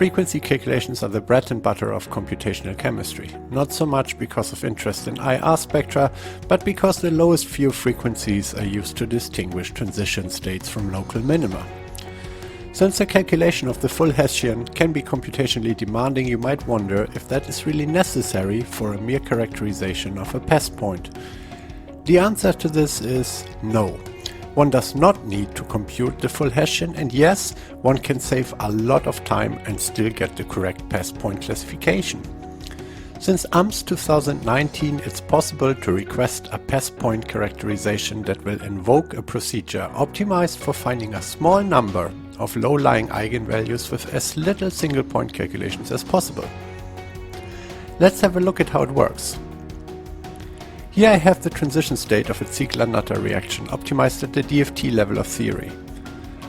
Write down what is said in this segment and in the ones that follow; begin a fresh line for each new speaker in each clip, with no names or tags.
Frequency calculations are the bread and butter of computational chemistry, not so much because of interest in IR spectra, but because the lowest few frequencies are used to distinguish transition states from local minima. Since the calculation of the full Hessian can be computationally demanding, you might wonder if that is really necessary for a mere characterization of a pass point. The answer to this is no. One does not need to compute the full Hessian, and yes, one can save a lot of time and still get the correct pass point classification. Since AMS 2019, it's possible to request a pass point characterization that will invoke a procedure optimized for finding a small number of low-lying eigenvalues with as little single-point calculations as possible. Let's have a look at how it works. Here I have the transition state of a Ziegler-Natta reaction optimized at the DFT level of theory.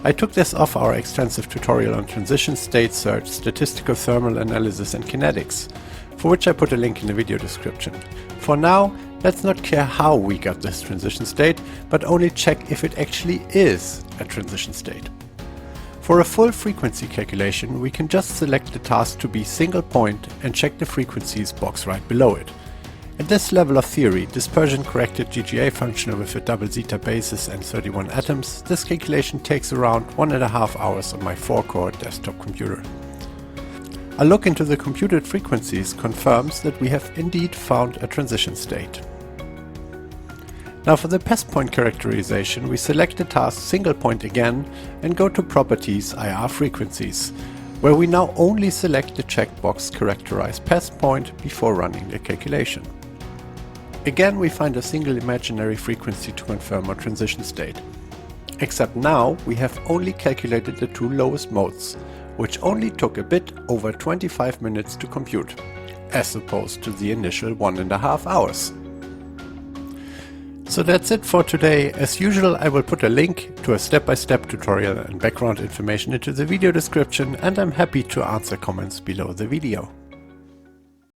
I took this off our extensive tutorial on transition state search, statistical thermal analysis and kinetics, for which I put a link in the video description. For now, let's not care how we got this transition state, but only check if it actually is a transition state. For a full frequency calculation, we can just select the task to be single point and check the frequencies box right below it. At this level of theory, dispersion-corrected GGA functional with a double zeta basis and 31 atoms, this calculation takes around 1.5 hours on my 4-core desktop computer. A look into the computed frequencies confirms that we have indeed found a transition state. Now for the pass point characterization, we select the task single point again and go to Properties IR Frequencies, where we now only select the checkbox Characterize Pass Point before running the calculation. Again, we find a single imaginary frequency to confirm our transition state. Except now we have only calculated the two lowest modes, which only took a bit over 25 minutes to compute, as opposed to the initial 1.5 hours. So that's it for today. As usual, I will put a link to a step-by-step tutorial and background information into the video description, and I'm happy to answer comments below the video.